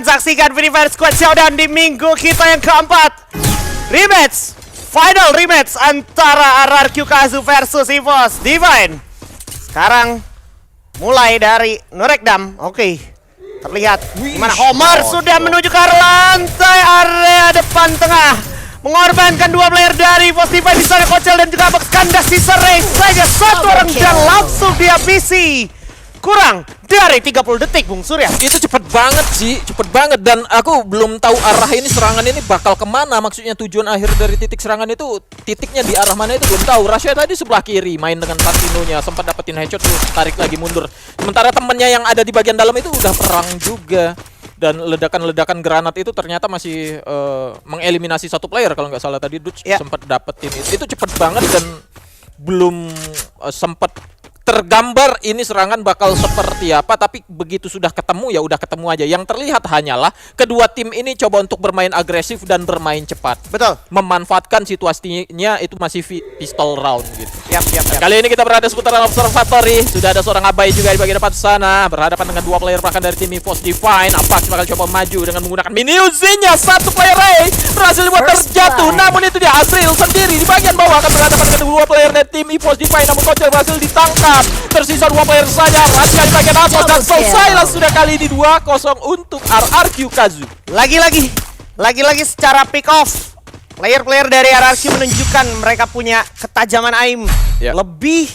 Saksikan Free Fire Squad Showdown di minggu kita yang keempat. Rematch, final rematch antara RRQ Kazu versus EVOS Divine. Sekarang mulai dari Nurekdam. Oke, terlihat gimana Homer sudah menuju ke arah lantai area depan tengah, mengorbankan dua player dari EVOS Divine di sana, Kocel dan juga Box Kandas. Sisa race saja satu orang dan langsung dihabisi. Kurang dari 30 detik, Bung Surya. Itu cepet banget sih, cepet banget. Dan aku belum tahu arah ini, serangan ini bakal kemana. Maksudnya tujuan akhir dari titik serangan itu, titiknya di arah mana itu belum tahu. Rasya tadi sebelah kiri, main dengan Tartinonya, sempat dapetin headshot, terus tarik lagi mundur. Sementara temennya yang ada di bagian dalam itu udah perang juga. Dan ledakan-ledakan granat itu ternyata masih mengeliminasi satu player. Kalau nggak salah tadi Dutch sempat dapetin itu cepet banget. Dan belum sempat tergambar ini serangan bakal seperti apa, tapi begitu sudah ketemu ya udah ketemu aja. Yang terlihat hanyalah kedua tim ini coba untuk bermain agresif dan bermain cepat. Betul. Memanfaatkan situasinya itu masih pistol round gitu. Yap. Kali ini kita berada seputaran observatory. Sudah ada seorang Abai juga di bagian depan sana, berhadapan dengan dua player bahkan dari tim EVOS Divine. Apax bakal coba maju dengan menggunakan mini Uzi-nya. Satu player Ray berhasil dibuat terjatuh. Namun itu dia Azril sendiri di bagian bawah akan berhadapan dengan dua player dari tim EVOS Divine. Namun Kocel berhasil ditangkap. Tersisa dua player saja. Rasya di bagian atas dan selesailah sudah kali ini 2-0 untuk RRQ Kazu. Lagi-lagi secara pick off, player-player dari RRQ menunjukkan mereka punya ketajaman aim lebih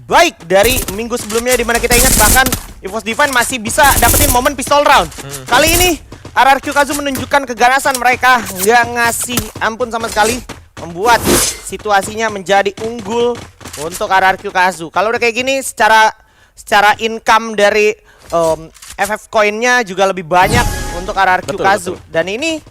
baik dari minggu sebelumnya, dimana kita ingat bahkan EVOS Divine masih bisa dapetin momen pistol round. Kali ini RRQ Kazu menunjukkan keganasan mereka, nggak ngasih ampun sama sekali, membuat situasinya menjadi unggul untuk RRQ Kazu. Kalau udah kayak gini, secara income dari FF coinnya juga lebih banyak untuk RRQ Kazu. Dan ini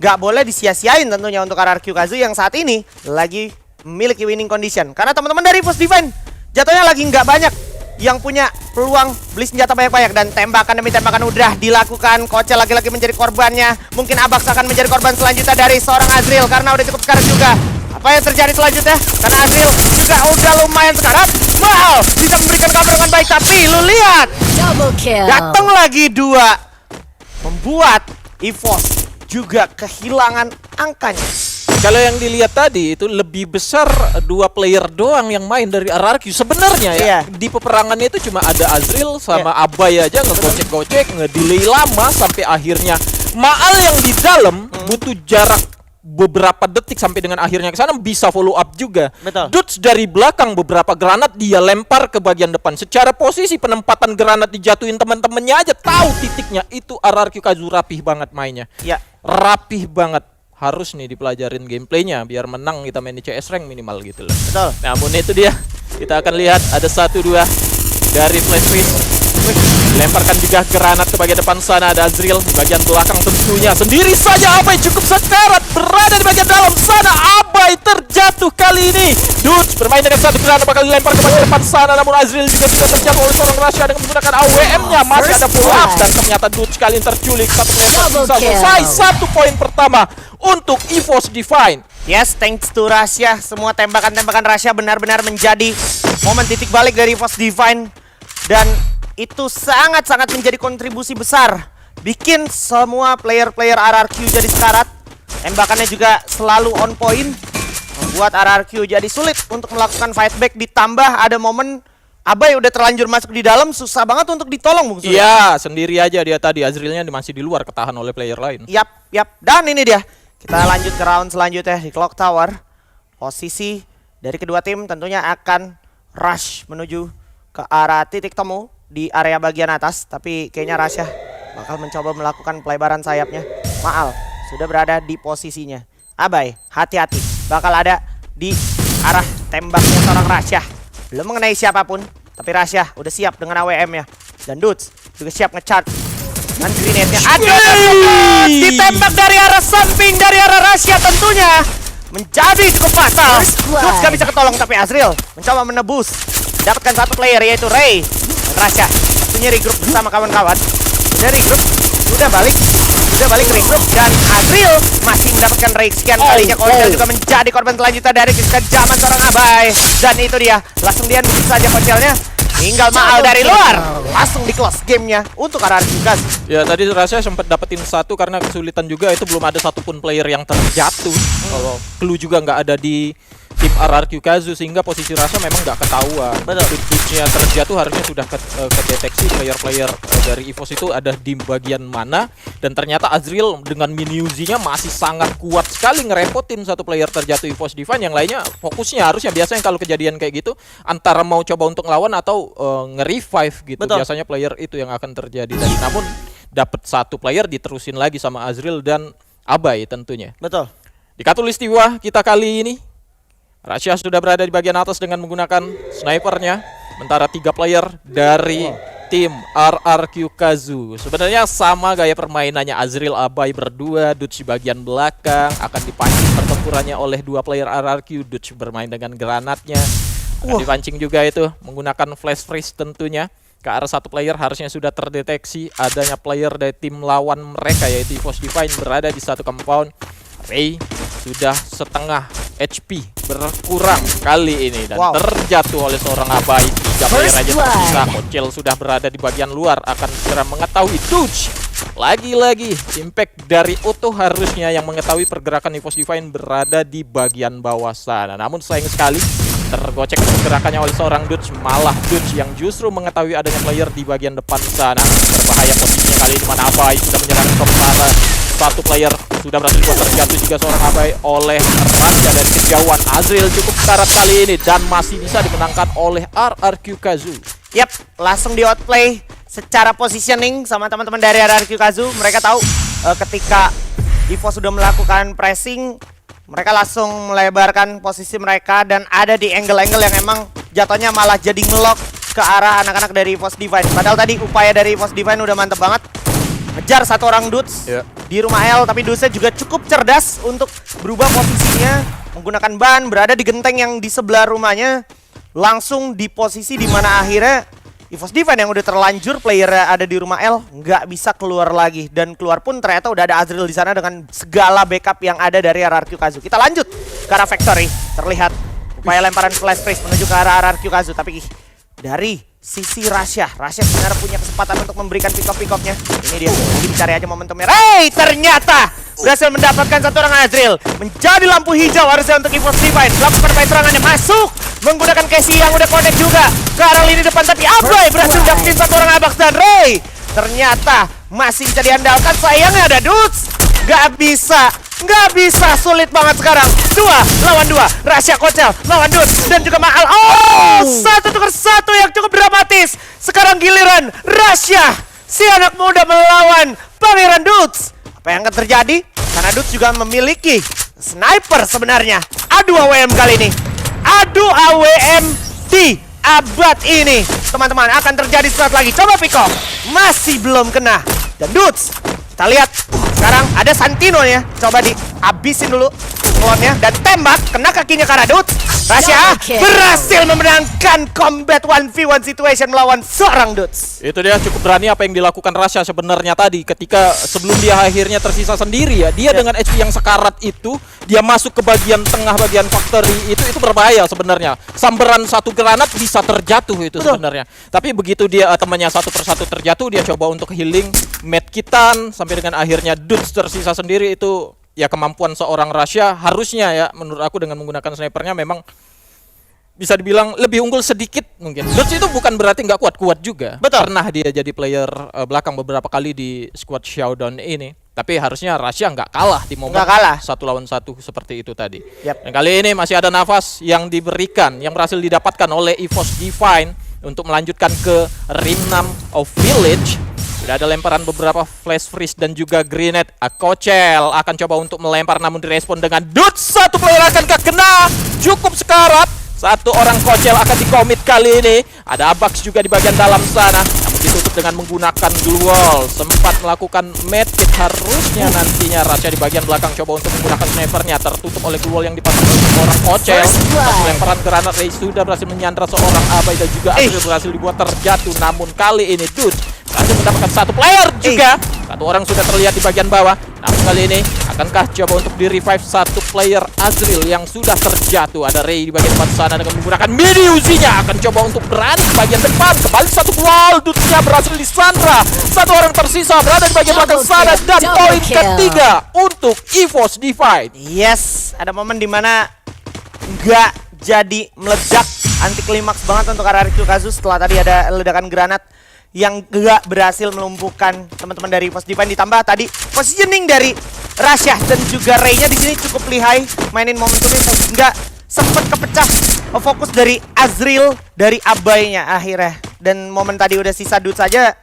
gak boleh disia-siain tentunya untuk RRQ Kazu yang saat ini lagi memiliki winning condition. Karena teman-teman dari EVOS Divine jatuhnya lagi nggak banyak yang punya peluang beli senjata banyak-banyak. Dan tembakan demi tembakan udah dilakukan. Kocel lagi-lagi menjadi korbannya. Mungkin Abax akan menjadi korban selanjutnya dari seorang Azril, karena udah cukup sekarang juga. Apa yang terjadi selanjutnya? Karena Azril juga udah lumayan sekarang. Mahal bisa memberikan cover dengan baik, tapi lu lihat datang lagi dua, membuat EVOS juga kehilangan angkanya. Kalau yang dilihat tadi itu lebih besar dua player doang yang main dari RRQ sebenarnya ya. Di peperangannya itu cuma ada Azril sama Abai aja ngegocek-gocek, ngedelay lama sampai akhirnya Maal yang di dalam butuh jarak beberapa detik sampai dengan akhirnya ke sana bisa follow up juga. Dutch dari belakang beberapa granat dia lempar ke bagian depan. Secara posisi penempatan granat dijatuhin teman-temannya aja tahu titiknya. Itu RRQ Kazu rapih banget mainnya. Rapih banget. Harus nih dipelajarin gameplaynya biar menang kita main di CS rank minimal gitu loh. Namun itu dia. Kita akan lihat ada 1-2 dari Flashfish. Lemparkan juga granat ke bagian depan sana. Ada Azril di bagian belakang tentunya sendiri saja. Abai cukup sekarat berada di bagian dalam sana. Abai terjatuh kali ini. Dutch bermain dengan satu granat bakal dilempar ke bagian depan sana. Namun Azril juga sudah terjatuh oleh seorang Rasya dengan menggunakan AWM-nya. Masih ada pull up dan ternyata Dutch kali ini terculik. Satu player selesai. 1 poin pertama untuk EVOS Divine. Yes, thanks to Rasya. Semua tembakan-tembakan Rasya benar-benar menjadi momen titik balik dari EVOS Divine. Dan itu sangat-sangat menjadi kontribusi besar, bikin semua player-player RRQ jadi sekarat. Tembakannya juga selalu on point, membuat RRQ jadi sulit untuk melakukan fight back. Ditambah ada momen Abai udah terlanjur masuk di dalam, susah banget untuk ditolong, Bung Surya. Iya, sendiri aja dia tadi. Azrilnya masih di luar, ketahan oleh player lain. Yap. Dan ini dia. Kita lanjut ke round selanjutnya di Clock Tower. Posisi dari kedua tim tentunya akan rush menuju ke arah titik temu di area bagian atas, tapi kayaknya Rasya bakal mencoba melakukan pelebaran sayapnya. Maal sudah berada di posisinya. Abai, hati-hati, bakal ada di arah tembaknya seorang Rasya. Belum mengenai siapapun, tapi Rasya udah siap dengan AWM-nya. Dan Dutch juga siap nge-charge dengan grenade-nya. Ditembak dari arah samping, dari arah Rasya tentunya menjadi cukup fatal. Dutch gak bisa ketolong, tapi Azril mencoba menebus. Dapatkan satu player yaitu Ray. Rasya punya regroup bersama kawan-kawan. Sudah balik regroup. Dan Azril masih mendapatkan Ray. Sekian kalinya Kocel juga menjadi korban selanjutnya dari kekejaman seorang Abai. Dan itu dia, langsung dia nusuk saja Kocelnya. Tinggal Maal dari luar. Langsung di close gamenya untuk RRQ Kazu. Ya tadi Rasya sempat dapetin satu karena kesulitan juga itu belum ada satupun player yang terjatuh. Kalau clue juga nggak ada di tim RRQ Kazu sehingga posisi Rasya memang nggak ketahuan. Betul-betulnya terjatuh harusnya sudah kedeteksi player-player dari EVOS itu ada di bagian mana, dan ternyata Azril dengan mini Uzi-nya masih sangat kuat sekali ngerepotin satu player terjatuh EVOS Divine. Yang lainnya fokusnya harusnya biasanya kalau kejadian kayak gitu antara mau coba untuk ngelawan atau nge-revive gitu. Betul. Biasanya player itu yang akan terjadi. Dan namun dapat satu player diterusin lagi sama Azril dan Abai tentunya. Betul. Di Katulistiwa kita kali ini Rasya sudah berada di bagian atas dengan menggunakan snipernya. Sementara 3 player dari tim RRQ Kazu. Sebenarnya sama gaya permainannya Azril Abai berdua, Dutch di bagian belakang. Akan dipancing pertempurannya oleh 2 player RRQ. Dutch bermain dengan granatnya. Akan dipancing juga itu menggunakan flash freeze tentunya. Ke arah satu player harusnya sudah terdeteksi adanya player dari tim lawan mereka yaitu EVOS Divine berada di satu compound. Ray sudah setengah HP berkurang kali ini dan terjatuh oleh seorang Abai. 3 player aja tersisa. Kocel sudah berada di bagian luar, akan segera mengetahui Dutch. Lagi-lagi impact dari Otto harusnya yang mengetahui pergerakan EVOS Divine berada di bagian bawah sana. Namun sayang sekali tergocek pergerakannya oleh seorang Dutch. Malah Dutch yang justru mengetahui adanya player di bagian depan sana. Berbahaya posisinya kali ini, mana Abai sudah menyerang ke arah satu player. Sudah berhasil dibuat terjatuh juga seorang Abai oleh Rasya dari kejauhan. Azril cukup karat kali ini dan masih bisa dimenangkan oleh RRQ Kazu. Yap, langsung di outplay secara positioning sama teman-teman dari RRQ Kazu. Mereka tahu ketika EVOS sudah melakukan pressing, mereka langsung melebarkan posisi mereka dan ada di angle-angle yang emang jatuhnya malah jadi ngelock ke arah anak-anak dari EVOS Divine. Padahal tadi upaya dari EVOS Divine udah mantep banget. Ngejar satu orang Dutch di rumah L, tapi Dutch juga cukup cerdas untuk berubah posisinya menggunakan ban, berada di genteng yang di sebelah rumahnya, langsung di posisi di mana akhirnya EVOS Divine yang udah terlanjur player ada di rumah L nggak bisa keluar lagi, dan keluar pun ternyata udah ada Azril di sana dengan segala backup yang ada dari RRQ Kazu. Kita lanjut ke arah Factory, terlihat upaya lemparan flash freeze menuju ke arah RRQ Kazu, tapi dari sisi Rasya sebenarnya punya kesempatan untuk memberikan pick-off-nya. Ini dia, lagi dicari aja momentumnya. Ray ternyata berhasil mendapatkan satu orang Azril. Menjadi lampu hijau harusnya untuk EVOS Divine. Lakukan serangannya masuk menggunakan Casey yang udah connect juga ke arah lini depan, tapi Abai berhasil dapetin satu orang Abax, dan Ray ternyata masih bisa diandalkan. Sayangnya ada Dutch. Gak bisa, sulit banget sekarang. 2 lawan 2, Rasya Kocel lawan Dutch dan juga Maal. Oh, 1-1 yang cukup dramatis. Sekarang giliran Rasya, si anak muda melawan Pangeran Dutch. Apa yang akan terjadi? Karena Dutch juga memiliki sniper sebenarnya. Adu AWM kali ini. Adu AWM di abad ini. Teman-teman, akan terjadi sesuatu lagi. Coba pick off. Masih belum kena. Dan Dutch, kita lihat sekarang ada Santino ya. Coba dihabisin dulu clone-nya dan tembak, kena kakinya karena Dutch. Rasya berhasil memenangkan combat 1v1 situation melawan seorang Dutch. Itu dia cukup berani apa yang dilakukan Rasya sebenarnya tadi ketika sebelum dia akhirnya tersisa sendiri ya. Dia dengan HP yang sekarat itu, dia masuk ke bagian tengah bagian factory itu berbahaya sebenarnya. Sambaran satu granat bisa terjatuh itu sebenarnya. Tapi begitu dia temannya satu persatu terjatuh, dia coba untuk healing, medkitan sampai dengan akhirnya Dutch tersisa sendiri. Itu ya kemampuan seorang Rasya harusnya ya menurut aku dengan menggunakan snipernya memang bisa dibilang lebih unggul sedikit mungkin. Dutch itu bukan berarti nggak kuat-kuat juga. Betul. Pernah dia jadi player belakang beberapa kali di squad showdown ini. Tapi harusnya Rasya nggak kalah di momen 1 lawan 1 seperti itu tadi. Dan kali ini masih ada nafas yang diberikan, yang berhasil didapatkan oleh EVOS Divine untuk melanjutkan ke Ring 6 of Village. Sudah ada lemparan beberapa flash freeze dan juga grenade. Kocel akan coba untuk melempar namun direspon dengan Dutch. Satu player akan kena, cukup sekarat. Satu orang Kocel akan dikomit kali ini. Ada Abax juga di bagian dalam sana, namun ditutup dengan menggunakan glue wall. Sempat melakukan medkit, harusnya nantinya Rasya di bagian belakang coba untuk menggunakan snipernya. Tertutup oleh glue wall yang dipasang oleh seorang Kocel. Lemparan granat Ray sudah berhasil menyandra seorang Abai dan juga Azril berhasil dibuat terjatuh. Namun kali ini Dutch berhasil mendapatkan satu player juga. Satu orang sudah terlihat di bagian bawah. Namun kali ini Akankah coba untuk di-revive satu player Azril yang sudah terjatuh? Ada Ray di bagian depan sana dengan menggunakan mini Uzi-nya. Akan coba untuk berani di bagian depan. Kembali satu gol. Dutsnya berhasil disandra. Satu orang tersisa berada di bagian belakang sana. Dan poin ketiga untuk EVOS Divine. Yes, ada momen dimana nggak jadi meledak. Anti klimaks banget untuk RRQ Kazus setelah tadi ada ledakan granat yang gak berhasil melumpuhkan teman-teman dari EVOS Divine. Ditambah tadi positioning dari Rasha dan juga Ray-nya di sini cukup lihai mainin momentumnya sehingga sempat kepecah fokus dari Azril dari Abai-nya akhirnya. Dan momen tadi udah sisa Dudes saja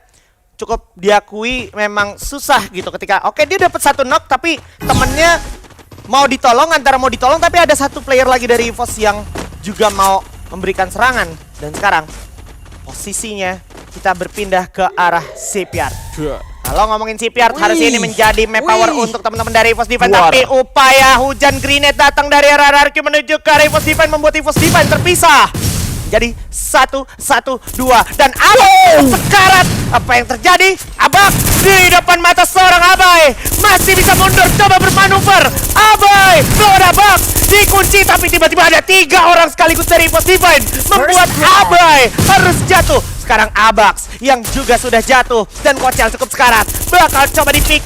cukup diakui memang susah gitu ketika oke dia dapat satu knock tapi temennya mau ditolong, antara mau ditolong tapi ada satu player lagi dari EVOS yang juga mau memberikan serangan. Dan sekarang posisinya kita berpindah ke arah Shipyard. Kalau ngomongin Shipyard, harusnya ini menjadi map power untuk teman-teman dari EVOS Divine. Tapi upaya hujan grenade datang dari RRQ menuju ke arah EVOS Divine membuat EVOS Divine terpisah. Jadi 1-1-2 dan Abai sekarat. Apa yang terjadi? Abak di depan mata seorang Abai masih bisa mundur, coba bermanuver. Abai melawan Abak dikunci, tapi tiba-tiba ada 3 orang sekaligus dari EVOS Divine membuat Abai harus jatuh. Sekarang Abax yang juga sudah jatuh dan Kocel cukup sekarat. Bakal coba di pick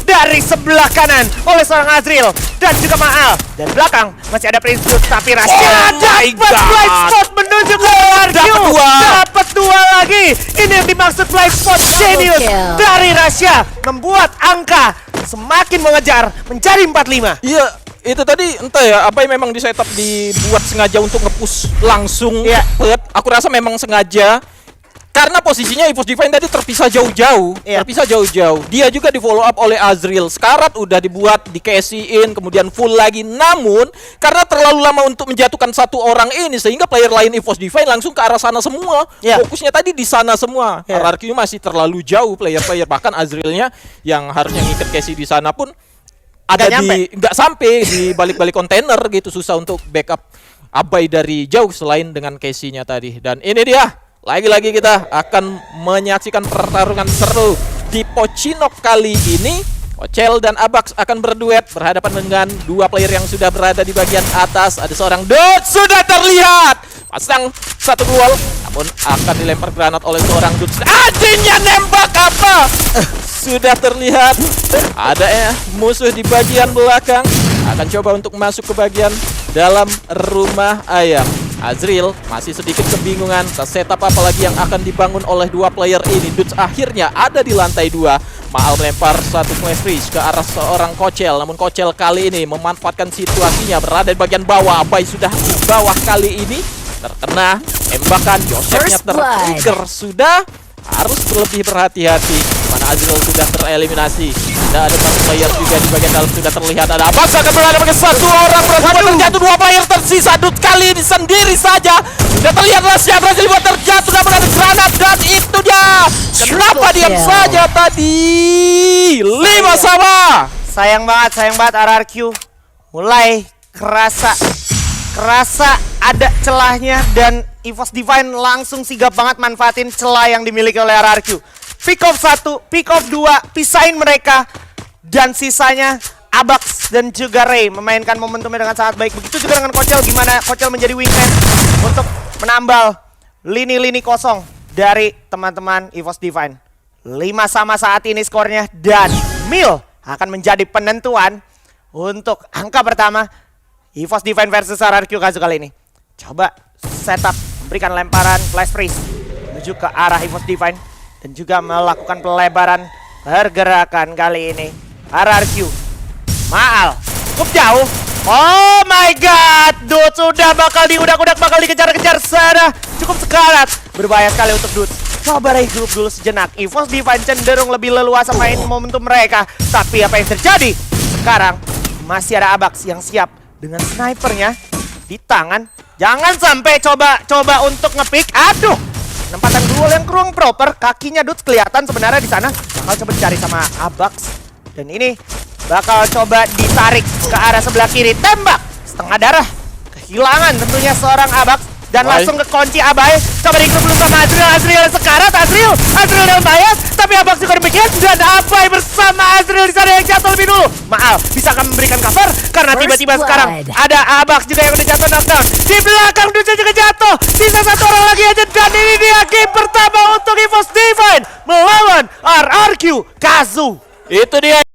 dari sebelah kanan oleh seorang Azril dan juga Maal. Dan belakang masih ada Prince Dude, tapi Rasha dapat blind spot menuju ke RRQ. Dapat 2 lagi. Ini yang dimaksud blind spot genius dari Rasha, membuat angka semakin mengejar menjadi 4-5. Iya, itu tadi entah ya apa yang memang di setup dibuat sengaja untuk nge-push langsung. Aku rasa memang sengaja. Karena posisinya EVOS Divine tadi terpisah jauh-jauh, Dia juga di follow up oleh Azril. Sekarat udah dibuat, di-casey-in, kemudian full lagi. Namun, karena terlalu lama untuk menjatuhkan satu orang ini, sehingga player lain EVOS Divine langsung ke arah sana semua. Fokusnya tadi di sana semua. RRQ masih terlalu jauh player-player. Bahkan Azrilnya yang harusnya ngikat casey di sana pun ada nggak sampai di balik-balik kontainer gitu. Susah untuk backup Abai dari jauh selain dengan casey-nya tadi. Dan ini dia. Lagi-lagi kita akan menyaksikan pertarungan seru di Pochinok kali ini. Kocel dan Abax akan berduet berhadapan dengan 2 player yang sudah berada di bagian atas. Ada seorang Dudes sudah terlihat pasang 1 gol, namun akan dilempar granat oleh seorang Dudes. Anjingnya nembak apa? Sudah terlihat ada musuh di bagian belakang. Akan coba untuk masuk ke bagian dalam rumah ayam. Azril masih sedikit kebingungan setup apalagi yang akan dibangun oleh 2 player ini. Dudes akhirnya ada di lantai 2. Maal melempar satu flash freeze ke arah seorang Kocel. Namun Kocel kali ini memanfaatkan situasinya berada di bagian bawah. Abai sudah di bawah kali ini. Terkena tembakan, Josephnya tertrigger. Sudah harus lebih berhati-hati. Mana Azril sudah tereliminasi. Ada satu player juga di bagian dalam sudah terlihat. Ada Abbas akan berada bagi 1 orang. Terjatuh 2 player tersisa. Dudes kali ini sendiri saja. Sudah terlihat Rasha berhasil dibuat terjatuh. Namun ada granat dan itu dia. Kenapa diam saja tadi? 5 sama. Sayang banget RRQ. Mulai kerasa ada celahnya dan EVOS Divine langsung sigap banget manfaatin celah yang dimiliki oleh RRQ. Pick off 1, pick off 2, pisahin mereka. Dan sisanya Abax dan juga Ray memainkan momentumnya dengan sangat baik. Begitu juga dengan Kocel, gimana Kocel menjadi wingman untuk menambal lini-lini kosong dari teman-teman EVOS Divine. 5 sama saat ini skornya dan Mil akan menjadi penentuan untuk angka pertama EVOS Divine versus RRQ Kazu kali ini. Coba setup, memberikan lemparan flash freeze menuju ke arah EVOS Divine dan juga melakukan pelebaran pergerakan kali ini. RRQ Maal cukup jauh. Oh my god, Dudes sudah bakal diudak-udak, bakal dikejar-kejar sana. Cukup sekarat, berbahaya sekali untuk Dudes. Coba regroup dulu sejenak. EVOS Divine cenderung lebih leluasa main momentum mereka. Tapi apa yang terjadi? Sekarang masih ada Abax yang siap dengan snipernya di tangan. Jangan sampai coba untuk ngepick. Aduh, penempatan duel yang kurang proper. Kakinya Dudes kelihatan sebenarnya di sana. Bakal coba dicari sama Abax. Dan ini bakal coba ditarik ke arah sebelah kiri. Tembak setengah darah. Kehilangan tentunya seorang Abax. Dan langsung ke kunci Abai. Coba di dulu sama Azril sekarat. Azril dalam bahaya. Tapi Abax juga demikian. Dan Abai bersama Azril di sana yang jatuh lebih dulu. Maal Al bisa akan memberikan cover karena tiba-tiba sekarang ada Abax juga yang udah jatuh knockdown. Di belakang Duca juga jatuh. Sisa satu orang lagi aja dan ini dia game pertama untuk EVOS Divine melawan RRQ Kazu. Itu dia.